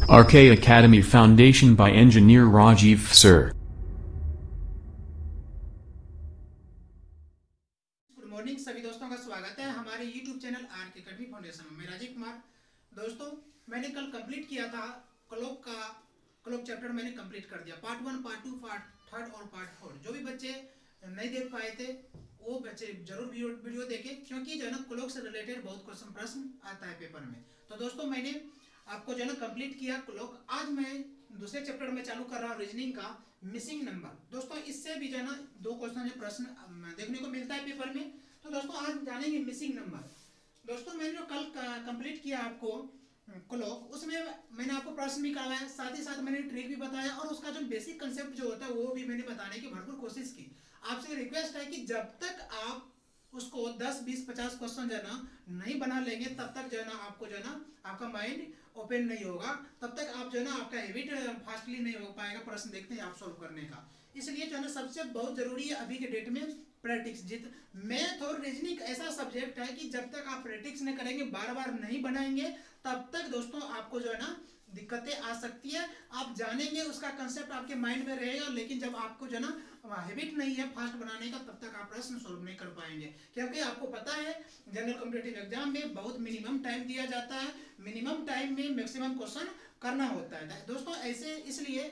RK Academy Foundation by Engineer Rajiv Sir. Good morning सभी दोस्तों का स्वागत है हमारे YouTube channel RK academy foundation में। मैं राजीव कुमार। दोस्तों, मैंने कल कंप्लीट किया था क्लॉक चैप्टर मैंने कंप्लीट कर दिया। पार्ट 1, पार्ट 2, पार्ट 3 और पार्ट 4। जो भी बच्चे नहीं देख पाए थे वो बच्चे जरूर वीडियो देखें, क्योंकि जो है ना क्लॉक से रिलेटेड बहुत प्रश्न आता है पेपर में। तो दोस्तों, मैंने आपको जो है ना कंप्लीट किया क्लॉक। आज मैं दूसरे चैप्टर में चालू कर रहा हूँ रीजनिंग का मिसिंग नंबर। दोस्तों, इससे भी जो है ना दो प्रश्न देखने को मिलता है पेपर में। तो दोस्तों, आज जानेंगे मिसिंग नंबर। दोस्तों, मैंने जो कल कंप्लीट किया आपको क्लॉक, उसमें मैंने आपको प्रश्न भी करवाया, साथ ही साथ मैंने ट्रिक भी बताया और उसका जो बेसिक कंसेप्ट जो होता है वो भी मैंने बताने की भरपूर कोशिश की। आपसे रिक्वेस्ट है कि जब तक आप उसको 10, 20, 50 क्वेश्चन जो है ना नहीं बना लेंगे, तब तक जो है ना आपको जो है ना आपका माइंड ओपन नहीं होगा। तब तक आप जो है ना आपका हैबिट फास्टली नहीं हो पाएगा प्रश्न देखते हैं आप सॉल्व करने का। इसलिए जो है ना सबसे बहुत जरूरी है अभी के डेट में प्रैक्टिस। मैथ और रीजनिंग ऐसा सब्जेक्ट है कि जब तक आप प्रैक्टिस नहीं करेंगे, बार बार नहीं बनाएंगे, तब तक दोस्तों आपको जो है ना दिक्कतें आ सकती है। आप जानेंगे, उसका कंसेप्ट आपके माइंड में रहेगा, लेकिन जब आपको जो है ना हैबिट नहीं है फास्ट बनाने का, तब तक आप प्रश्न सोल्व नहीं कर पाएंगे। क्योंकि आपको पता है जनरल कॉम्पिटिटिव एग्जाम में बहुत मिनिमम टाइम दिया जाता है, मिनिमम टाइम में मैक्सिमम क्वेश्चन करना होता है दोस्तों। ऐसे इसलिए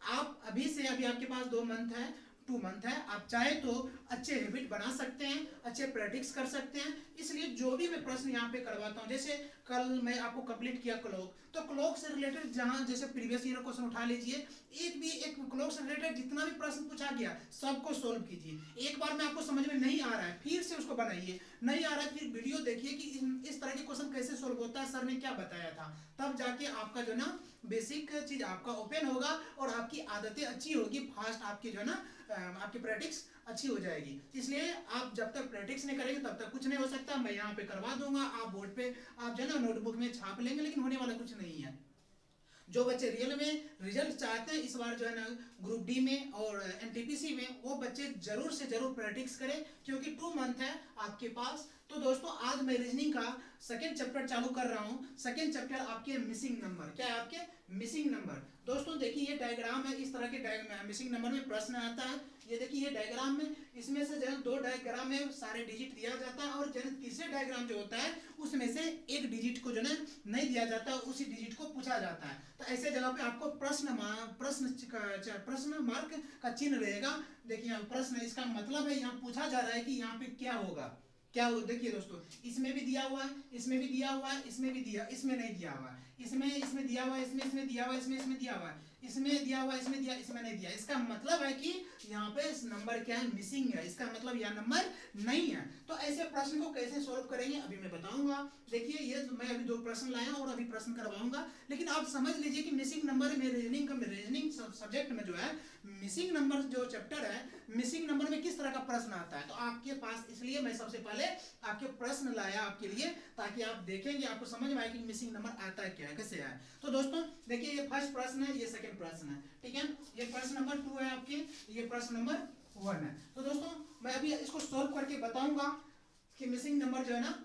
आप अभी आपके पास 2 मंथ है, 2 मंथ है, आप चाहे तो अच्छे हैबिट बना सकते हैं, अच्छे प्रैक्टिस कर सकते हैं। इसलिए जो भी मैं प्रश्न यहाँ पे करवाता हूँ, जैसे कल मैं आपको कंप्लीट किया क्लॉक, तो क्लॉक से रिलेटेड जहाँ जैसे प्रीवियस ईयर क्वेश्चन उठा लीजिए, एक क्लॉक से रिलेटेड जितना भी प्रश्न पूछा गया सबको सोल्व कीजिए। एक बार में आपको समझ में नहीं आ रहा है, फिर से उसको बनाइए। नहीं आ रहा है, फिर वीडियो देखिए कि इस तरह के क्वेश्चन कैसे सोल्व होता है, सर ने क्या बताया था। तब जाके आपका जो ना बेसिक चीज आपका ओपन होगा और आपकी आदतें अच्छी होगी, फास्ट आपकी जो है ना आपकी प्रैक्टिस अच्छी हो जाएगी। इसलिए आप जब तक प्रैक्टिस नहीं करेंगे तब तक कुछ नहीं हो सकता। मैं यहाँ पे करवा दूंगा, आप बोर्ड पे आप जो है ना नोटबुक में छाप लेंगे, लेकिन होने वाला कुछ नहीं है। जो बच्चे रियल में रिजल्ट चाहते हैं इस बार जो है ना ग्रुप डी में और एनटीपीसी में, वो बच्चे जरूर से जरूर प्रैक्टिस करें, क्योंकि 2 मंथ है आपके पास। तो दोस्तों, आज मैं रीजनिंग का सेकेंड चैप्टर चालू कर रहा हूँ। सेकेंड चैप्टर आपके मिसिंग नंबर। क्या है आपके मिसिंग नंबर। दोस्तों देखिए, ये डायग्राम है, इस तरह के मिसिंग नंबर में प्रश्न आता है। ये देखिए, ये डायग्राम में इसमें से जो है 2 डायग्राम में सारे डिजिट दिया जाता है, और जो तीसरे डायग्राम जो होता है उसमें से एक डिजिट को जो है नहीं दिया जाता, उसी डिजिट को पूछा जाता है। तो ऐसे जगह पे आपको प्रश्न मार्क का चिन्ह रहेगा। देखिए यहाँ प्रश्न, इसका मतलब है यहाँ पूछा जा रहा है कि यहाँ पे क्या होगा, क्या हो। देखिए दोस्तों, इसमें भी दिया हुआ है, इसमें भी दिया हुआ है, इसमें भी दिया, इसमें नहीं दिया हुआ है, इसमें दिया हुआ है, इसमें दिया हुआ है, इसमें दिया हुआ है, इसमें दिया हुआ है, इसमें दिया, इसमें नहीं दिया। इसका मतलब है कि यहाँ पे नंबर क्या है, मिसिंग है। इसका मतलब यह नंबर नहीं है। तो ऐसे प्रश्न को कैसे सोल्व करेंगे अभी मैं बताऊंगा। देखिए, ये मैं अभी 2 प्रश्न लाया और अभी प्रश्न करवाऊंगा, लेकिन आप समझ लीजिए कि मिसिंग नंबर में रीजनिंग सब्जेक्ट में जो है मिसिंग नंबर जो चैप्टर है, मिसिंग नंबर में किस तरह का प्रश्न आता है। तो आपके पास इसलिए मैं सबसे पहले आपके प्रश्न लाया आपके लिए, ताकि आप देखेंगे, आपको समझ में आए कि मिसिंग नंबर आता है क्या है, कैसे है। तो दोस्तों देखिए, ये फर्स्ट प्रश्न है, ये सेकंड प्रश्न है, ठीक है। ये प्रश्न नंबर 2 है आपके, ये प्रश्न नंबर 1 है। तो दोस्तों, मैं अभी इसको सोल्व करके बताऊंगा कि मिसिंग नंबर जो है ना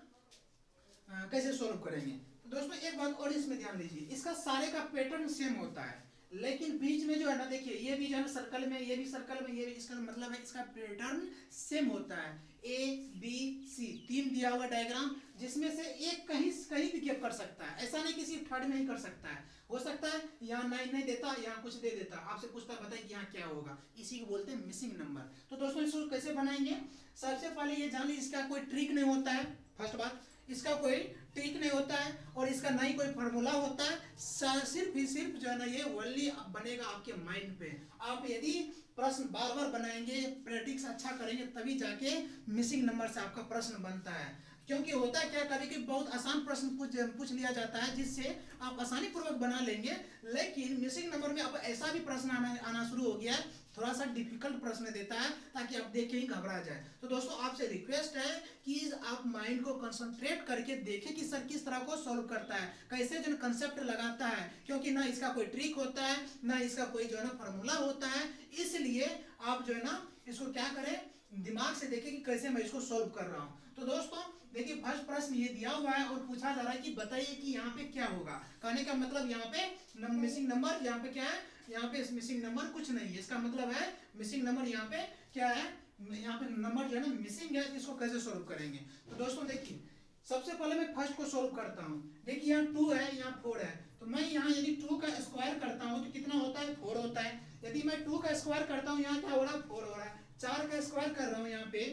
कैसे सोल्व करेंगे। तो दोस्तों, एक बात और इसमें ध्यान दीजिए, इसका सारे का पैटर्न सेम होता है, लेकिन बीच में जो है ना, देखिए ये भी जो है सर्कल में, ये भी सर्कल में, ये भी, इसका मतलब है इसका पैटर्न सेम होता है। ए बी सी 3 दिया हुआ डायग्राम, जिसमें से एक कहीं कहीं भी गैप कर सकता है। ऐसा नहीं किसी थर्ड में ही कर सकता है। हो सकता है यहाँ 9 नहीं देता, यहाँ कुछ दे देता, आपसे पूछता बताइए कि यहाँ क्या होगा। इसी को बोलते हैं मिसिंग नंबर। तो दोस्तों, इसको कैसे बनाएंगे, सबसे पहले ये जान लीजिए, इसका कोई ट्रिक नहीं होता है। फर्स्ट बात, इसका कोई ट्रिक नहीं होता है और इसका ना ही कोई फार्मूला होता है। सिर्फ ही सिर्फ जो है ना ये ओनली बनेगा आपके माइंड पे। आप यदि प्रश्न बार बार बनाएंगे, प्रैक्टिस अच्छा करेंगे, तभी जाके मिसिंग नंबर से आपका प्रश्न बनता है। क्योंकि होता है क्या, कभी कभी बहुत आसान प्रश्न पूछ लिया जाता है, जिससे आप आसानी पूर्वक बना लेंगे, लेकिन मिसिंग नंबर में अब ऐसा भी प्रश्न आना शुरू हो गया है, थोड़ा सा डिफिकल्ट प्रश्न देता है, ताकि आप देख के ही घबरा जाए। तो दोस्तों, आपसे रिक्वेस्ट है कि आप माइंड को कंसंट्रेट करके देखें कि सर किस तरह को सॉल्व करता है, कैसे जो कंसेप्ट लगाता है, क्योंकि ना इसका कोई ट्रिक होता है, ना इसका कोई जो है ना फार्मूला होता है। इसलिए आप जो है ना इसको क्या करें, दिमाग से देखें कि कैसे मैं इसको सॉल्व कर रहा हूँ। तो दोस्तों देखिए फर्स्ट प्रश्न ये दिया हुआ है और पूछा जा रहा है कि बताइए कि यहाँ पे क्या होगा। कहने का मतलब यहाँ पे मिसिंग नंबर, यहाँ पे क्या है, यहाँ पे मिसिंग नंबर कुछ नहीं है। इसका मतलब है मिसिंग नंबर यहाँ पे क्या है, यहाँ पे नंबर जो है ना मिसिंग है। इसको कैसे सोल्व करेंगे, तो दोस्तों देखिए सबसे पहले मैं फर्स्ट को सोल्व करता हूँ। देखिए यहाँ 2 है, यहाँ 4 है, तो मैं यहाँ यदि 2 का स्क्वायर करता हूँ तो कितना होता है, 4 होता है। यदि मैं 2 का स्क्वायर करता हूँ यहाँ क्या हो रहा है, 4 हो रहा है। 4 का स्क्वायर कर रहा हूँ यहाँ पे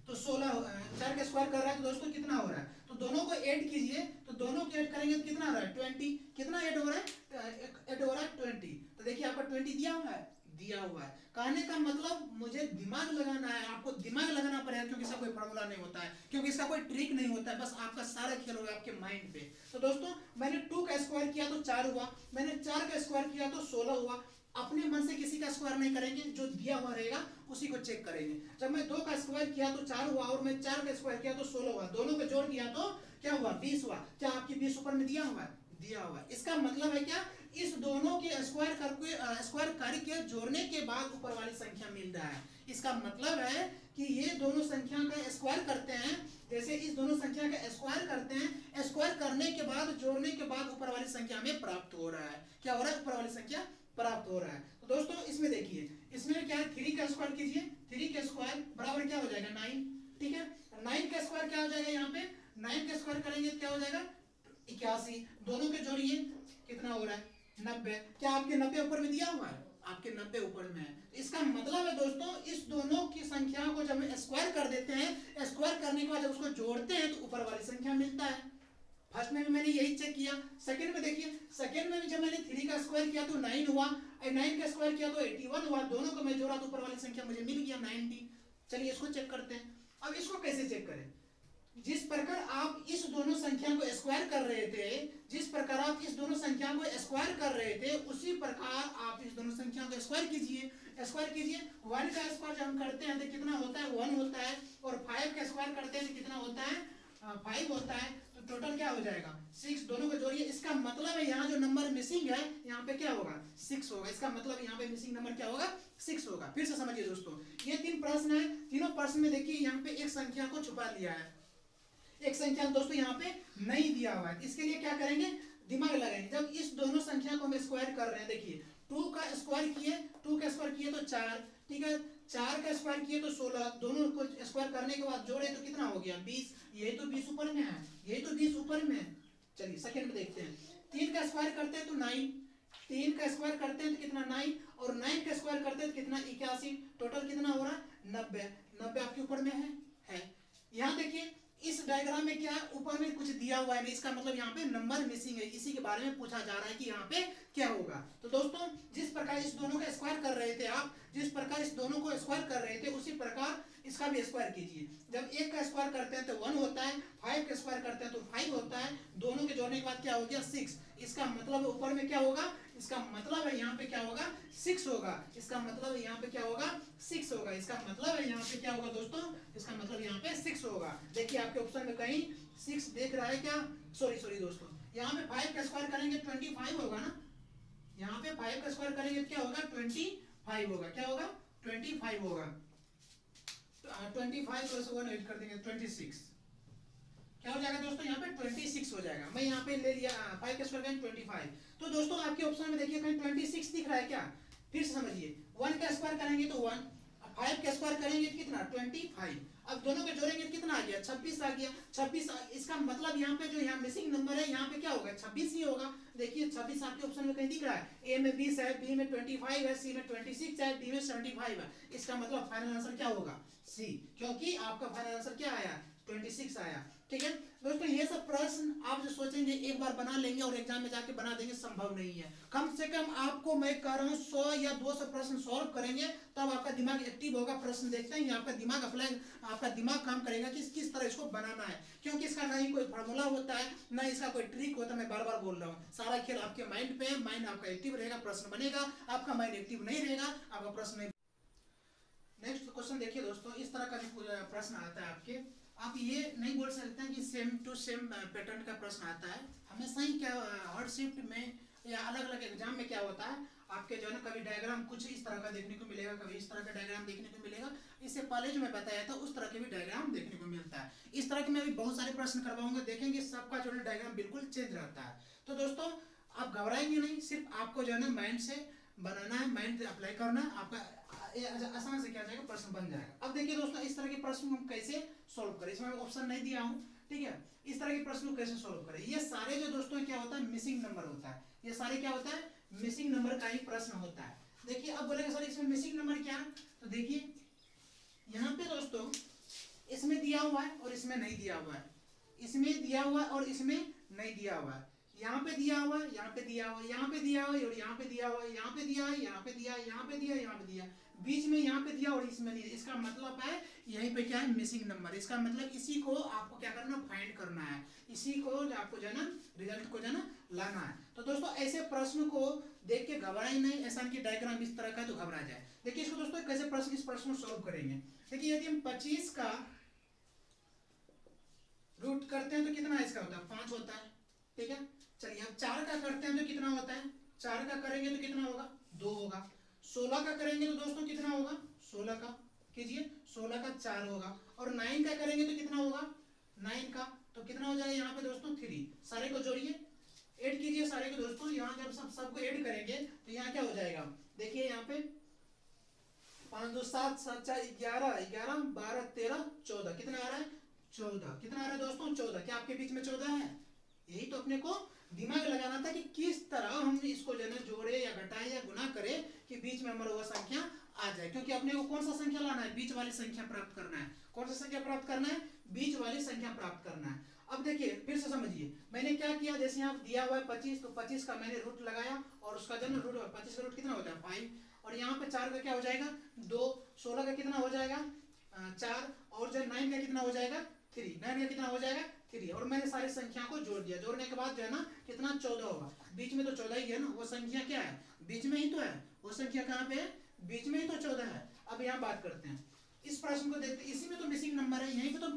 तो 16, 4 का स्क्वायर कर रहा है तो दोस्तों कितना हो रहा है, तो दोनों को ऐड कीजिए, तो दोनों को ऐड करेंगे तो कितना हो रहा है, 20। कितना ऐड हो रहा है, ऐड हो रहा है 20। तो देखिए आपका 20 दिया हुआ है, दिया हुआ है। कहने का मतलब मुझे दिमाग लगाना है, आपको दिमाग लगाना पड़ेगा, क्योंकि इसका कोई फॉर्मूला नहीं होता है, क्योंकि इसका कोई ट्रिक नहीं होता है, बस आपका सारा खेल होगा आपके माइंड पे। तो दोस्तों मैंने 2 का स्क्वायर किया तो 4 हुआ, मैंने 4 का स्क्वायर किया तो 16 हुआ। अपने मन से किसी का स्क्वायर नहीं करेंगे, जो दिया हुआ रहेगा उसी को चेक करेंगे। जब मैं 2 का स्क्वायर किया तो 4 हुआ और मैं 4 का स्क्वायर किया तो 16 हुआ, दोनों को जोड़ दिया तो क्या हुआ, 20 हुआ। क्या आपकी 20 ऊपर में दिया हुआ है, दिया हुआ है। इसका मतलब है क्या, इस दोनों के स्क्वायर करके जोड़ने के बाद ऊपर वाली संख्या मिल रहा है। इसका मतलब है कि ये दोनों संख्या का स्क्वायर करते हैं, जैसे इस दोनों संख्या का स्क्वायर करते हैं, स्क्वायर करने के बाद जोड़ने के बाद ऊपर वाली संख्या में प्राप्त हो रहा है। क्या हो रहा है, ऊपर वाली संख्या प्राप्त हो रहा है। तो दोस्तों इसमें देखिए, इसमें क्या है, 3 का स्क्वायर कीजिए, 3 का स्क्वायर बराबर क्या हो जाएगा, 9। ठीक है, 9 का स्क्वायर क्या हो जाएगा, यहाँ पे 9 का स्क्वायर करेंगे क्या हो जाएगा, 81। दोनों के जोड़िए कितना हो रहा है, 90। क्या आपके 90 ऊपर में दिया हुआ है, आपके 90 ऊपर में है। इसका मतलब है दोस्तों इस दोनों की संख्या को जब हम स्क्वायर कर देते हैं, स्क्वायर करने के बाद जब उसको जोड़ते हैं तो ऊपर वाली संख्या मिलता है। फर्स्ट में भी मैंने यही चेक किया। सेकंड में देखिए, सेकंड में भी जब मैंने 3 का स्क्वायर किया तो 9 हुआ, 9 का स्क्वायर किया तो 81 हुआ, दोनों को मैं जोड़ा तो ऊपर वाली संख्या मुझे मिल गया 90। चलिए इसको चेक करते हैं। अब इसको कैसे चेक करें, जिस प्रकार आप इस दोनों संख्या को स्क्वायर कर रहे थे, जिस प्रकार आप इस दोनों संख्या को स्क्वायर कर रहे थे, उसी प्रकार आप इस दोनों संख्या को स्क्वायर कीजिए, स्क्वायर कीजिए। 1 का स्क्वायर जब हम करते हैं तो कितना होता है, 1 होता है, और 5 का स्क्वायर करते हैं तो कितना होता है, 5 होता है। तो टोटल क्या हो जाएगा, 6। दोनों को जोड़िए, इसका मतलब है यहाँ जो नंबर मिसिंग है यहाँ पे क्या होगा, 6 होगा। इसका मतलब यहाँ पे मिसिंग नंबर क्या होगा, 6 होगा। फिर से समझिए दोस्तों, ये 3 प्रश्न है, तीनों प्रश्न में देखिए यहाँ पे एक संख्या को छुपा लिया है, एक संख्या दोस्तों यहाँ पे नहीं दिया हुआ है। इसके लिए क्या करेंगे, दिमाग लगाएंगे। जब इस दोनों संख्या को हम स्क्वायर कर रहे हैं, देखिए 2 का स्क्वायर किए, 2 का स्क्वायर किए तो 4, ठीक है, 4 का स्क्वायर किए तो 16, दोनों को स्क्वायर करने के बाद जोड़े तो कितना हो गया, 20। यही तो 20 ऊपर में है, यही तो 20 ऊपर में है। चलिए सेकंड में देखते हैं, 3 का स्क्वायर करते हैं तो 9, 3 का स्क्वायर करते हैं तो कितना 9, और 9 का स्क्वायर करते हैं तो कितना 81। टोटल कितना हो रहा है 90। 90 आपके ऊपर में है। यहाँ देखिए इस डायग्राम में क्या ऊपर में कुछ दिया हुआ है नहीं, इसका मतलब यहाँ पे नंबर मिसिंग है। इसी के बारे में पूछा जा रहा है कि यहाँ पे क्या होगा। तो दोस्तों जिस प्रकार इस दोनों का स्क्वायर कर रहे थे आप, जिस प्रकार इस दोनों को स्क्वायर कर रहे थे, उसी प्रकार इसका भी स्क्वायर कीजिए। जब 1 का स्क्वायर करते हैं तो 1 होता है, 5 का स्क्वायर करते हैं तो 5 होता है, दोनों के जोड़ने के बाद क्या हो गया 6। इसका मतलब ऊपर में क्या होगा, इसका मतलब है यहाँ पे क्या होगा 6 होगा। इसका मतलब है यहाँ पे क्या होगा 6 होगा। इसका मतलब है यहाँ पे क्या होगा दोस्तों, इसका मतलब यहाँ पे 6 होगा। देखिए आपके ऑप्शन में कहीं 6 देख रहा है क्या, सॉरी दोस्तों, यहाँ पे 5 का स्क्वायर करेंगे 25 होगा ना, यहाँ पे 5 का स्क्वायर करेंगे क्या होगा 25 होगा। क्या होगा 25 होगा। 25 प्लस 1 ऐड कर देंगे 26। क्या हो जाएगा दोस्तों, यहाँ पे 26 हो जाएगा। मैं यहाँ पे ले लिया 5 का स्क्वायर करेंगे 25। तो दोस्तों आपके ऑप्शन में देखिए कहीं 26 दिख रहा है क्या, फिर से समझिए। 1 का स्क्वायर करेंगे तो 1, 5 का स्क्वायर करेंगे तो कितना 25। अब दोनों को जोड़ेंगे तो कितना आ गया 26 आ गया। 26 इसका मतलब यहाँ पे जो यहाँ मिसिंग नंबर है यहाँ पे क्या होगा 26 ही होगा। देखिए 26 आपके ऑप्शन में कहीं दिख रहा है, ए में 20 है, बी में 25 है, सी में 26 है, डी में 75 है। इसका मतलब फाइनल आंसर क्या होगा सी, क्योंकि आपका फाइनल आंसर क्या आया 26 आया। ठीक है दोस्तों, ये सब प्रश्न आप जो सोचेंगे एक बार बना लेंगे और एग्जाम में जाके बना देंगे, संभव नहीं है। कम से कम आपको मैं कह रहा हूँ 100 या 200 प्रश्न सॉल्व करेंगे तब आपका दिमाग एक्टिव होगा। प्रश्न देखते ही आपका दिमाग अप्लाई, आपका दिमाग काम करेगा कि किस तरह इसको बनाना है, क्योंकि इसका ना ही कोई फार्मूला होता है ना इसका कोई ट्रिक होता है। मैं बार बार बोल रहा हूँ, सारा खेल आपके माइंड पे है। माइंड आपका एक्टिव रहेगा, प्रश्न बनेगा। आपका माइंड एक्टिव नहीं रहेगा, आपका प्रश्न नहीं। नेक्स्ट क्वेश्चन देखिए दोस्तों, इस तरह का भी प्रश्न आता है आपके। आप ये नहीं बोल सकते हैं कि सेम टू सेम पैटर्न का प्रश्न आता है। हमेशा ही क्या हर शिफ्ट में या अलग अलग एग्जाम में क्या होता है, आपके जो है ना कभी डायग्राम कुछ इस तरह का देखने को मिलेगा, कभी इस तरह का डायग्राम देखने को मिलेगा। इससे पहले जो मैं बताया था उस तरह के भी डायग्राम देखने को मिलता है। इस तरह के मैं अभी बहुत सारे प्रश्न करवाऊंगा, देखेंगे सबका जो है डायग्राम बिल्कुल चेंज रहता है। तो दोस्तों आप घबराएंगे नहीं, सिर्फ आपको जो है ना माइंड से बनाना है, माइंड अप्लाई करना है, आपका आसान से क्या जाएगा, प्रश्न बन जाएगा। अब देखिए दोस्तों इस तरह के प्रश्न हम कैसे सोल्व करें, इसमें ऑप्शन नहीं दिया हूँ, ठीक है। इस तरह के प्रश्न को कैसे सोल्व करें, ये सारे जो दोस्तों क्या होता है मिसिंग नंबर होता है, ये सारे क्या होता है मिसिंग नंबर का ही प्रश्न होता है। देखिए अब बोलेंगे सर इसमें मिसिंग नंबर क्या है, तो देखिए यहाँ पे दोस्तों इसमें दिया हुआ है और इसमें नहीं दिया हुआ है, इसमें दिया हुआ है और इसमें नहीं दिया हुआ है, यहाँ पे दिया हुआ है, यहाँ पे दिया हुआ है, यहाँ पे दिया हुआ है और यहाँ पे दिया हुआ है, यहाँ पे दिया है, यहाँ पे दिया है, यहाँ पे दिया है, यहाँ पे दिया है, बीच में यहाँ पे दिया और इसमें नहीं। इसका मतलब है यहीं पे क्या है मिसिंग नंबर। इसका मतलब इसी को आपको क्या करना फाइंड करना है, इसी को आपको जो है ना रिजल्ट को जो है ना लाना है। तो दोस्तों ऐसे प्रश्न को देख के घबराए नहीं, ऐसा कि डायग्राम इस तरह का तो घबरा जाए। देखिए इसको दोस्तों कैसे प्रश्न इस प्रश्न को सोल्व करेंगे। देखिए यदि हम 25 का रूट करते हैं तो कितना इसका होता है 5 होता है, ठीक है। चलिए अब 4 का करते हैं तो कितना होता है, 4 का करेंगे तो कितना होगा 2 होगा। 16 का करेंगे तो दोस्तों कितना होगा 16 का कीजिए 16 का 4 होगा। और 9 का करेंगे तो कितना होगा 9 का तो कितना हो जाएगा यहाँ पे दोस्तों 3। सारे को जोड़िए ऐड कीजिए सारे को दोस्तों, यहाँ जब सबको ऐड करेंगे तो यहाँ क्या हो जाएगा, देखिए यहाँ पे 5 2 7 7 4 11 11 12 13 14 कितना आ रहा है 14, कितना आ रहा है दोस्तों 14। क्या आपके बीच में 14 है, यही तो अपने को दिमाग लगाना था कि किस तरह हम इसको जो है जोड़े या घटाएं या गुना करें कि बीच में हमारा वो संख्या आ जाए। क्योंकि अपने को कौन सा संख्या लाना है, बीच वाली संख्या प्राप्त करना है। कौन सा संख्या प्राप्त करना है, बीच वाली संख्या प्राप्त करना है। अब देखिए फिर से समझिए मैंने क्या किया, जैसे यहाँ दिया हुआ है 25 तो 25 का मैंने रूट लगाया और उसका जो रूट 25 का रूट कितना होता है 5 और यहाँ पे 4 का क्या हो जाएगा 2, 16 का कितना हो जाएगा 4 और जो 9 का कितना हो जाएगा 3, 9 का कितना हो जाएगा 3 और मैंने सारी संख्या को जोड़ दिया। जोड़ने के बाद जो है ना कितना 14 होगा, बीच में तो 14 ही है ना, वो संख्या क्या है बीच में ही तो है, वो संख्या कहाँ पे है बीच में ही तो 14 है। अब यहाँ बात करते हैं इस प्रश्न को देखते, इसी में तो मिसिंग नंबर है, यहीं पे तो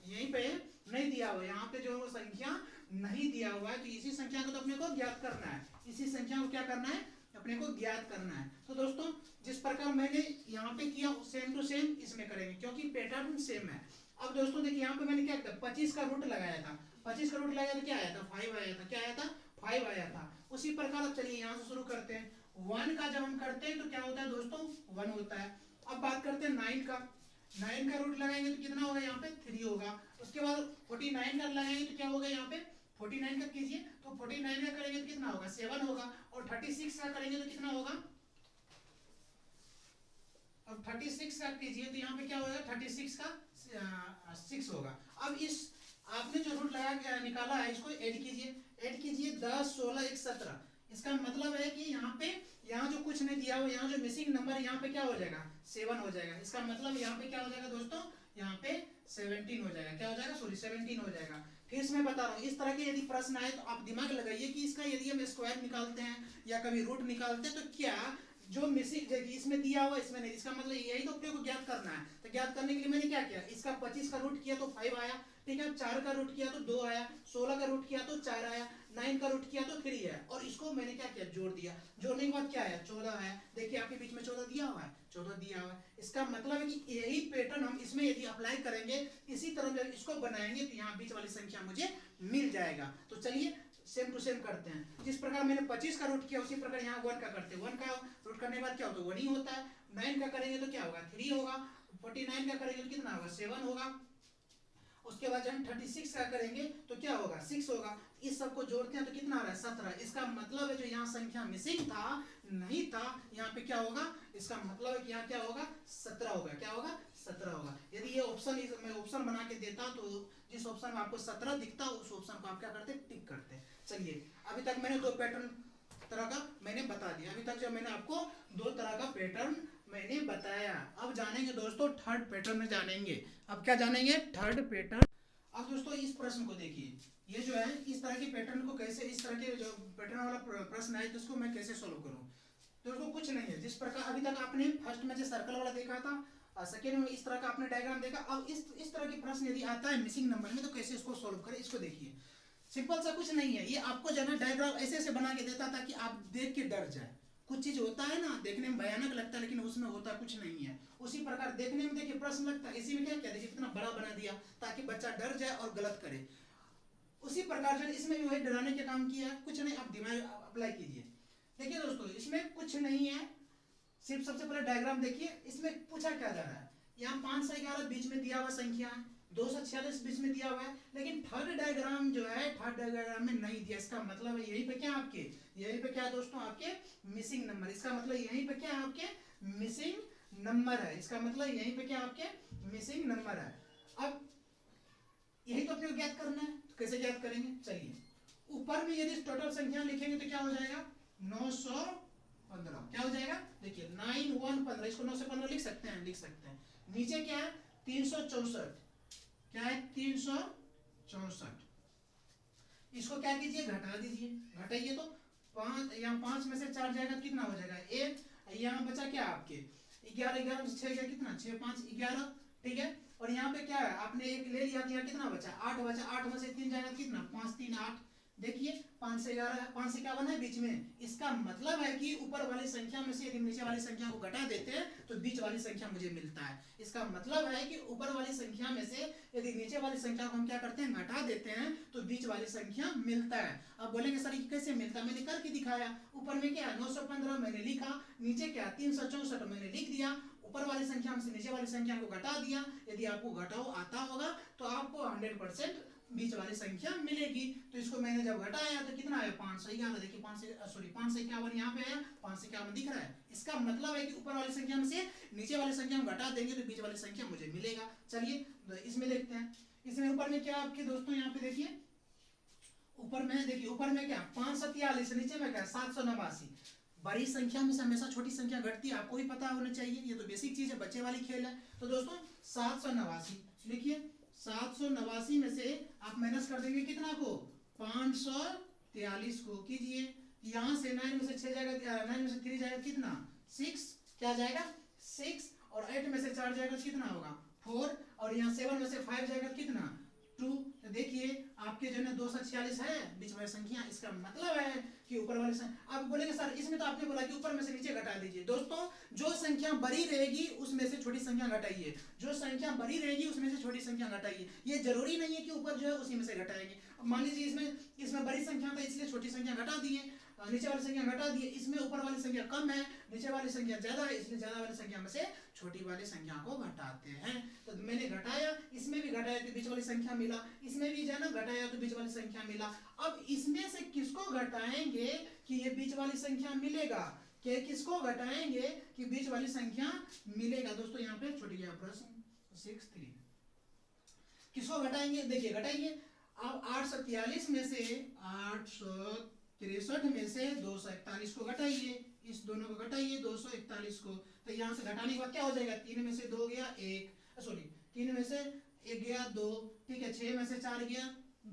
यहीं पे नहीं दिया हुआ, यहाँ पे जो संख्या नहीं दिया हुआ है तो इसी संख्या को तो अपने को ज्ञात करना है, इसी संख्या को क्या करना है अपने को ज्ञात करना है। तो दोस्तों जिस प्रकार मैंने यहाँ पे किया सेम टू सेम इसमें करेंगे क्योंकि पैटर्न सेम है। अब दोस्तों देखिए यहाँ पे मैंने क्या किया 25 का रूट लगाया था, 25 का रूट लगाया तो क्या आया था 5 आया था, क्या आया था 5 आया था। उसी प्रकार अब चलिए यहाँ से शुरू करते हैं, 1 का जब हम करते हैं तो क्या होता है दोस्तों 1 होता है। अब बात करते हैं 9 का, 9 का रूट लगाएंगे तो कितना होगा यहाँ पे 3 होगा। उसके बाद 49 का लगाएंगे तो क्या होगा यहाँ पे 49 का कीजिए तो 49 का करेंगे तो कितना होगा 7 होगा। और 36 का करेंगे तो कितना होगा, अब 36 का कीजिए तो यहाँ पे क्या होगा 36 का 6 होगा। अब इस आपने जो रूट लगा निकाला है इसको ऐड कीजिए 10 16 1 17। इसका मतलब है कि यहाँ जो कुछ नहीं दिया हुआ, यहाँ जो मिसिंग नंबर यहाँ पे क्या हो जाएगा 7 हो जाएगा। इसका मतलब यहाँ पे क्या हो जाएगा दोस्तों यहाँ पे 17 हो जाएगा, क्या हो जाएगा सॉरी 17 हो जाएगा। फिर से मैं बता रहा हूँ इस तरह के यदि प्रश्न आए तो आप दिमाग लगाइए कि इसका यदि हम स्क्वायर निकालते हैं या कभी रूट निकालते हैं तो क्या जो मिसिंग इसमें दिया हुआ इसमें नहीं, इसका मतलब यही तो अपने को ज्ञात करना है। तो ज्ञात करने के लिए मैंने क्या किया, इसका 25 का रूट किया तो 5 आया, ठीक है। 4 का रूट किया तो 2 आया, 16 का रूट किया तो 4 आया, 9 का रूट किया तो 3 है और इसको मैंने क्या किया जोड़ दिया। जोड़ने के बाद क्या आया 14 आया। देखिए आपके बीच में 14 दिया हुआ है, 14 दिया हुआ है। इसका मतलब है कि यही पैटर्न हम इसमें यदि अप्लाई करेंगे, इसी तरह जब इसको बनाएंगे तो यहाँ बीच वाली संख्या मुझे मिल जाएगा। तो चलिए सेम टू सेम करते हैं। जिस प्रकार मैंने 25 का रूट किया उसी प्रकार यहाँ 1 का करते हैं। 1 का रूट करने के बाद क्या होता है 1 ही होता है। 9 का करेंगे तो क्या होगा 3 होगा। 49 का करेंगे तो कितना होगा 7 होगा। उसके बाद जब हम 36 का करेंगे तो क्या होगा 6 होगा। इस सब को जोड़ते हैं तो कितना आ रहा है 17। इसका मतलब है जो यहाँ संख्या मिसिंग था नहीं था, यहाँ पे क्या होगा, इसका मतलब है कि यहाँ क्या होगा 17 होगा। क्या होगा 17 होगा। यदि ये ऑप्शन मैं ऑप्शन बना के देता तो जिस ऑप्शन में आपको 17 दिखता उस ऑप्शन को आप क्या करते टिक करते। चलिए अभी तक मैंने 2 पैटर्न तरह का मैंने बता दिया। अभी तक जो मैंने आपको 2 तरह का पैटर्न मैंने बताया। अब जानेंगे दोस्तों थर्ड पैटर्न में जानेंगे। अब क्या जानेंगे थर्ड पैटर्न। अब दोस्तों इस प्रश्न को देखिए, ये जो है इस तरह के पैटर्न को कैसे, इस तरह के जो पैटर्न वाला प्रश्न है तो उसको मैं कैसे सोल्व करूं। दोस्तों कुछ नहीं है, जिस प्रकार अभी तक आपने फर्स्ट में जो सर्कल वाला देखा था, सेकेंड में इस तरह का आपने डायग्राम देखा। अब इस तरह के प्रश्न यदि आता है मिसिंग नंबर में तो कैसे इसको सोल्व करें, इसको देखिए। सिंपल सा कुछ नहीं है, ये आपको जो है ना डायग्राम ऐसे ऐसे बना के देता था कि आप देख के डर जाए। कुछ चीज होता है ना देखने में भयानक लगता है लेकिन उसमें होता कुछ नहीं है। उसी प्रकार देखने में देखिए प्रश्न लगता है, इसी में क्या क्या देखिए कितना बड़ा बना दिया ताकि बच्चा डर जाए और गलत करे। उसी प्रकार से इसमें भी वही डराने का काम किया है, कुछ नहीं, आप दिमाग अप्लाई कीजिए। देखिए दोस्तों इसमें कुछ नहीं है, सिर्फ सबसे पहले डायग्राम देखिए। इसमें पूछा क्या जा रहा है, यहाँ 5 से 11 बीच में दिया हुआ संख्या है, 246 बीच में दिया हुआ है, लेकिन थर्ड डायग्राम जो है थर्ड डायग्राम में नहीं दिया। इसका मतलब है यहीं पे क्या आपके, यहीं पे क्या दोस्तों आपके मिसिंग नंबर। इसका मतलब यहीं पे क्या है आपके मिसिंग नंबर है। इसका मतलब यहीं पे क्या आपके मिसिंग नंबर है। अब यही तो अपने को ज्ञात करना है, तो कैसे ज्ञात करेंगे, चलिए ऊपर में यदि टोटल संख्या लिखेंगे तो क्या हो जाएगा 915। क्या हो जाएगा देखिए 9115, इसको 9 से 15 लिख सकते हैं, लिख सकते हैं। नीचे क्या है 364, क्या है 364। इसको क्या कीजिए घटा दीजिए, घटाइए तो 5, यहाँ 5 में से 4 जाएगा कितना हो जाएगा 1, यहाँ बचा क्या आपके 11, 11 में से 6 गया कितना 6 5 11, ठीक है। और यहाँ पे क्या है आपने एक ले लिया तो यहाँ कितना बचा 8 बचा, 8 में से 3 जाएगा कितना 5 3 8। देखिए 5 से 11, 5 से क्या बना है बीच में। इसका मतलब है कि ऊपर वाली संख्या में से यदि नीचे वाली संख्या को घटा देते हैं तो बीच वाली संख्या मुझे मिलता है। इसका मतलब है कि ऊपर वाली संख्या में से यदि नीचे वाली संख्या को हम क्या करते हैं घटा देते हैं तो बीच वाली संख्या मिलता है। अब बोलेंगे सर ये कैसे मिलता है, मैंने करके दिखाया। ऊपर में क्या 915 मैंने लिखा, नीचे क्या 364 मैंने लिख दिया, ऊपर वाली संख्या में से नीचे वाली संख्या को घटा दिया। यदि आपको घटाओ आता होगा तो आपको 100% बीच वाली संख्या मिलेगी। तो इसको मैंने जब घटाया तो कितना आया 511। देखिए 551 यहाँ पे आया, 551 दिख रहा है। इसका मतलब है कि ऊपर वाली संख्या में से नीचे वाली संख्या में घटा देंगे तो बीच वाली संख्या मुझे मिलेगा। चलिए इसमें देखते हैं, इसमें ऊपर में क्या आपके दोस्तों यहाँ पे देखिए ऊपर में देखिए ऊपर में क्या 543, नीचे में क्या 789। बड़ी संख्या में से हमेशा छोटी संख्या घटती है, आपको भी पता होना चाहिए, ये तो बेसिक चीज है, बच्चे वाली खेल है। तो दोस्तों 789 लिखिए, 789 में से आप माइनस कर देंगे कितना को 543 को कीजिए। यहाँ से 9 में से 6 जाएगा, 9 में से 3 जाएगा कितना 6, क्या जाएगा 6, और 8 में से 4 जाएगा कितना होगा 4, और यहाँ 7 में से 5 जाएगा कितना 2। तो देखिए आपके जो है 246 है बीच वाली संख्या। इसका मतलब है कि ऊपर वाली संख्या। अब बोलेंगे सर इसमें तो आपने बोला कि ऊपर में से नीचे घटा दीजिए। दोस्तों जो संख्या बड़ी रहेगी उसमें से छोटी संख्या घटाइए, जो संख्या बड़ी रहेगी उसमें से छोटी संख्या घटाइए। ये जरूरी नहीं है कि ऊपर जो है उसी में से घटाएंगे। मान लीजिए इसमें बड़ी संख्या था इसलिए छोटी संख्या घटा दिए, नीचे वाली संख्या घटा दिए। इसमें ऊपर वाली संख्या कम है, नीचे वाली संख्या ज्यादा है, इसलिए ज्यादा वाली संख्या में से छोटी वाली संख्या को घटाते हैं। तो मैंने घटाया, इसमें भी घटाया तो बीच वाली संख्या मिला, इसमें भी जो है ना घटाया तो बीच वाली संख्या मिला। अब इसमें से किसको घटाएंगे कि ये बीच वाली संख्या मिलेगा, कि किसको घटाएंगे कि बीच वाली संख्या मिलेगा। दोस्तों यहाँ पे छूट गया प्रश्न 63, किसको घटाएंगे देखिए घटाइए। अब 843 में से 863 में से 241 को घटाइए, इस दोनों को घटाइए 241 को। तो यहाँ से घटाने के बाद क्या हो जाएगा 3 में से 2 गया 1, सॉरी 3 में से 1 गया 2, ठीक है 6 में से 4 गया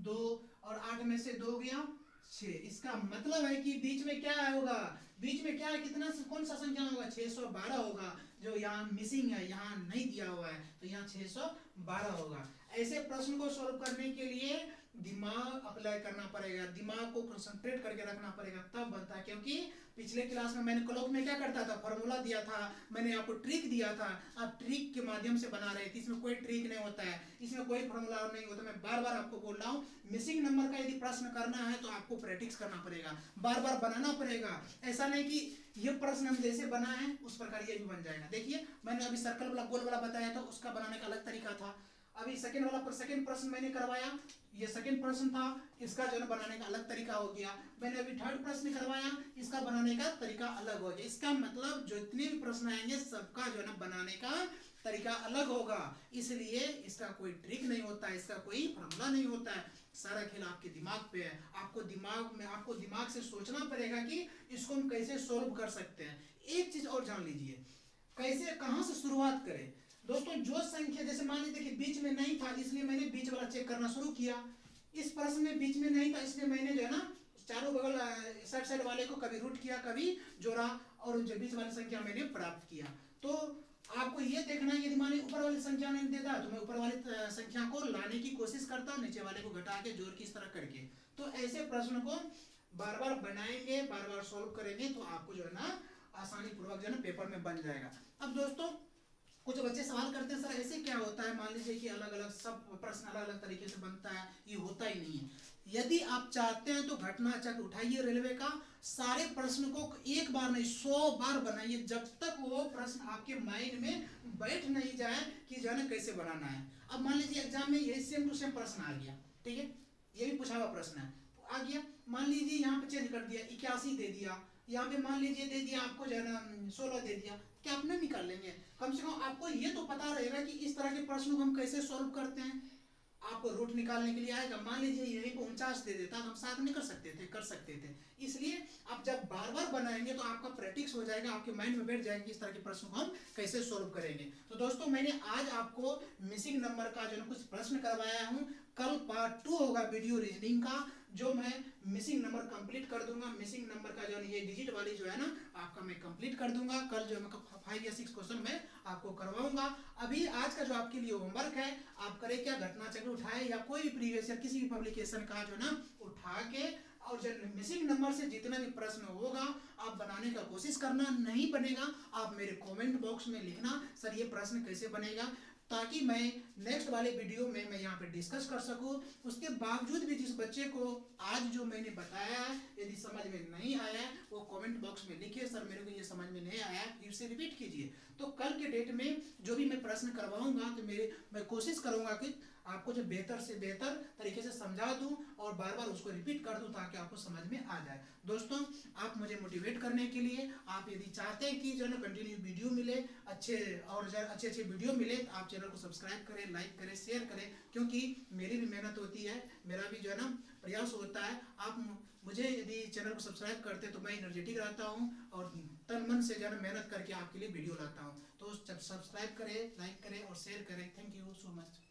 2, और 8 में से 2 गया 6। इसका मतलब है कि बीच में क्या होगा, बीच में क्या है कितना कौन सा संख्या होगा 612 होगा, जो यहाँ मिसिंग है, यहाँ नहीं दिया हुआ है, तो यहाँ 612 होगा। ऐसे प्रश्न को सॉल्व करने के लिए दिमाग अप्लाई करना पड़ेगा, दिमाग को कंसंट्रेट करके रखना पड़ेगा, तब बनता है। क्योंकि पिछले क्लास में मैंने क्लॉक में क्या करता था, फॉर्मूला दिया था, मैंने आपको ट्रिक दिया था, आप ट्रिक के माध्यम से बना रहे थे। इसमें कोई ट्रिक नहीं होता है, इसमें कोई फॉर्मूला नहीं होता। मैं बार बार आपको बोल रहा हूँ मिसिंग नंबर का यदि प्रश्न करना है तो आपको प्रैक्टिस करना पड़ेगा, बार बार बनाना पड़ेगा। ऐसा नहीं कि ये प्रश्न हम जैसे बना है उस प्रकार ये भी बन जाएगा। देखिए मैंने अभी सर्कल वाला गोल वाला बताया था, उसका बनाने का अलग तरीका था। अभी सेकंड वाला सेकंड प्रश्न मैंने करवाया, ये सेकंड प्रश्न था, इसका जो है बनाने का अलग तरीका हो गया। मैंने अभी थर्ड प्रश्न करवाया, इसका बनाने का तरीका अलग हो गया। इसका मतलब जो जितने भी प्रश्न आएंगे सबका जो है ना बनाने का तरीका अलग होगा। इसलिए इसका कोई ट्रिक नहीं होता है, इसका कोई फॉर्मूला नहीं होता है, सारा खेल आपके दिमाग पे है। आपको दिमाग से सोचना पड़ेगा कि इसको हम कैसे सोल्व कर सकते हैं। एक चीज और जान लीजिए, कैसे कहाँ से शुरुआत करें। दोस्तों जो संख्या जैसे मान लीजिए कि बीच में नहीं था इसलिए मैंने बीच वाला चेक करना शुरू किया। इस प्रश्न में बीच में नहीं था इसलिए मैंने जो है ना चारों बगल साइड वाले को कभी रूट किया कभी जोड़ा और जो बीच वाली संख्या मैंने प्राप्त किया। तो आपको ये देखना है, यदि मान लीजिए ऊपर वाली संख्या नहीं देता तो मैं ऊपर वाली संख्या को लाने की कोशिश करता हूँ, नीचे वाले को घटा के जोड़ की इस तरह करके। तो ऐसे प्रश्न को बार बार बनाएंगे, बार बार सॉल्व करेंगे तो आपको जो है ना आसानी पूर्वक जो है ना पेपर में बन जाएगा। अब दोस्तों कुछ बच्चे सवाल करते हैं, सर ऐसे क्या होता है, मान लीजिए कि अलग अलग सब प्रश्न अलग अलग तरीके से बनता है, ये होता ही नहीं है। यदि आप चाहते हैं तो घटना चक्र उठाइए रेलवे का, सारे प्रश्न को एक बार नहीं 100 बार बनाइए, जब तक वो प्रश्न आपके माइंड में बैठ नहीं जाए कि जो है ना कैसे बनाना है। अब मान लीजिए एग्जाम में ये सेम टू सेम प्रश्न आ गया, ठीक है, ये भी पूछा हुआ प्रश्न है आ गया, मान लीजिए यहाँ पे चेंज कर दिया 81 दे दिया, यहाँ पे मान लीजिए दे दिया आपको जो है ना 16 दे दिया, क्या आप नहीं निकाल लेंगे? कम से कम आपको ये तो पता रहेगा कि इस तरह के प्रश्नों को हम कैसे सॉल्व करते हैं। आपको रूट निकालने के लिए आएगा, मान लीजिए यहीं पे 49 दे देता तो हम साथ में कर सकते थे। इसलिए आप जब बार बार बनाएंगे तो आपका प्रैक्टिस हो जाएगा, आपके माइंड में बैठ जाएंगे इस तरह के प्रश्न को हम कैसे सॉल्व करेंगे। तो दोस्तों मैंने आज आपको मिसिंग नंबर का जो है कुछ प्रश्न करवाया हूँ, कल पार्ट 2 होगा वीडियो रीजनिंग का, जो मैं मिसिंग नंबर कंप्लीट कर दूंगा। मिसिंग नंबर का जो है ये डिजिट वाली जो है ना आपका मैं कंप्लीट कर दूंगा। कल जो मैं 5 या 6 क्वेश्चन मैं आपको करवाऊंगा। अभी आज का जो आपके लिए होमवर्क है, आप करें क्या, घटना चक्र उठाए या कोई भी प्रीवियस या किसी भी पब्लिकेशन का जो है ना उठा के, और जो मिसिंग नंबर से जितना भी प्रश्न होगा आप बनाने का कोशिश करना। नहीं बनेगा आप मेरे कमेंट बॉक्स में लिखना सर ये प्रश्न कैसे बनेगा, ताकि मैं नेक्स्ट वाले वीडियो में मैं यहाँ पे डिस्कस कर सकूँ। उसके बावजूद भी जिस बच्चे को आज जो मैंने बताया है यदि समझ में नहीं आया वो कमेंट बॉक्स में लिखिए, सर मेरे को ये समझ में नहीं आया, फिर से रिपीट कीजिए। तो कल के डेट में जो भी मैं प्रश्न करवाऊंगा तो मैं कोशिश करूंगा कि आपको जो बेहतर से बेहतर तरीके से समझा दूं और बार बार उसको रिपीट कर दूं ताकि आपको समझ में आ जाए। दोस्तों आप मुझे मोटिवेट करने के लिए, आप यदि चाहते हैं कि जो है ना कंटिन्यू वीडियो मिले, अच्छे वीडियो मिले, तो आप चैनल को सब्सक्राइब करें, लाइक करें, शेयर करें, क्योंकि मेरी भी मेहनत होती है, मेरा भी जो है ना प्रयास होता है। आप मुझे यदि चैनल को सब्सक्राइब करते तो मैं एनर्जेटिक रहता हूँ और तन मन से जो है मेहनत करके आपके लिए वीडियो लाता हूँ। तो सब्सक्राइब करें, लाइक करें और शेयर करें। Thank you so much.